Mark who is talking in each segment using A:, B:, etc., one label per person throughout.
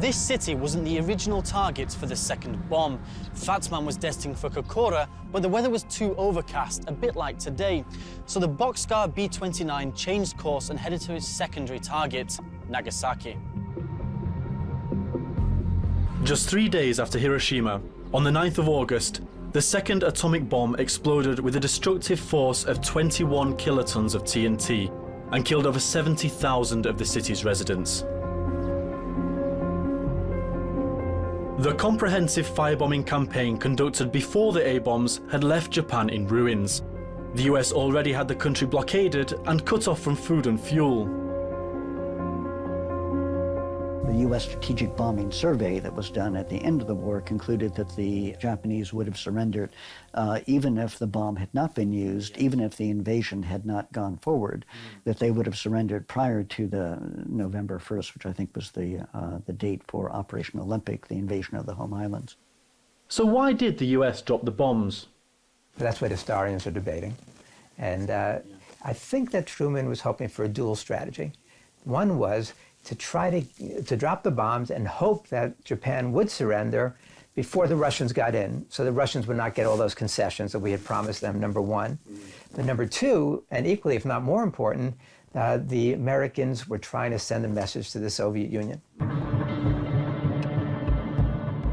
A: This city wasn't the original target for the second bomb. Fatsman was destined for Kokura, but the weather was too overcast, a bit like today. So the Boxcar B-29 changed course and headed to its secondary target, Nagasaki. Just 3 days after Hiroshima, on the 9th of August, the second atomic bomb exploded with a destructive force of 21 kilotons of TNT and killed over 70,000 of the city's residents. The comprehensive firebombing campaign conducted before the A-bombs had left Japan in ruins. The US already had the country blockaded and cut off from food and fuel.
B: The U.S. strategic bombing survey that was done at the end of the war concluded that the Japanese would have surrendered even if the bomb had not been used, even if the invasion had not gone forward, that they would have surrendered prior to the November 1st, which I think was the date for Operation Olympic, the invasion of the home islands.
A: So why did the US drop the bombs?
C: That's what historians are debating. And I think that Truman was hoping for a dual strategy. One was to try to drop the bombs and hope that Japan would surrender before the Russians got in, so the Russians would not get all those concessions that we had promised them, number one. But number two, and equally if not more important, the Americans were trying to send a message to the Soviet Union.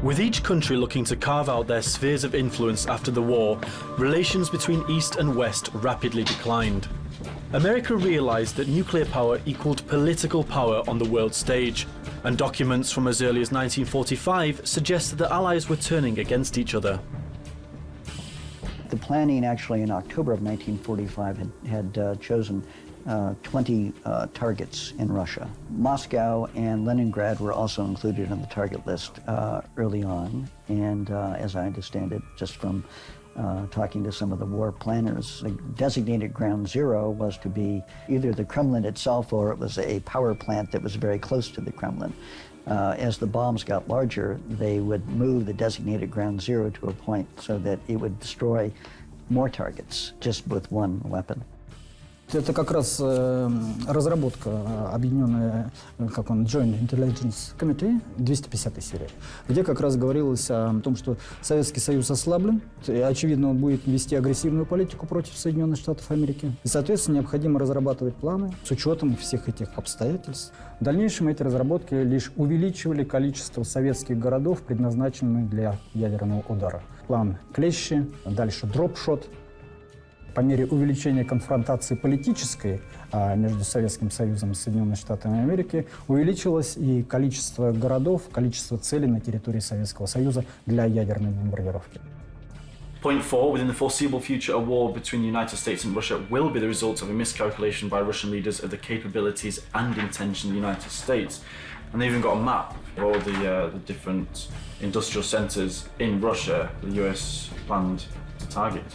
A: With each country looking to carve out their spheres of influence after the war, relations between East and West rapidly declined. America realized that nuclear power equaled political power on the world stage, and documents from as early as 1945 suggest that the Allies were turning against each other.
B: The planning actually in October of 1945 had chosen 20 targets in Russia. Moscow and Leningrad were also included on the target list early on, and as I understand it, just from talking to some of the war planners, the designated ground zero was to be either the Kremlin itself or it was a power plant that was very close to the Kremlin. As the bombs got larger, they would move the designated ground zero to a point so that it would destroy more targets just with one weapon.
D: Это как раз разработка объединенная, Joint Intelligence Committee, 250 серия, где как раз говорилось о том, что Советский Союз ослаблен, и, очевидно, он будет вести агрессивную политику против Соединенных Штатов Америки. И, соответственно, необходимо разрабатывать планы с учетом всех этих обстоятельств. В дальнейшем эти разработки лишь увеличивали количество советских городов, предназначенных для ядерного удара. План Клещи, дальше дропшот. По мере увеличения конфронтации политической между Советским Союзом и Соединенными Штатами Америки увеличилось и количество городов, количество целей на территории Советского Союза для ядерной бомбардировки.
A: Point 4, within the foreseeable future, a war between the United States and Russia will be the result of a miscalculation by Russian leaders of the capabilities and intention of the United States. And they even got a map of all the different industrial centers in Russia the US planned to target.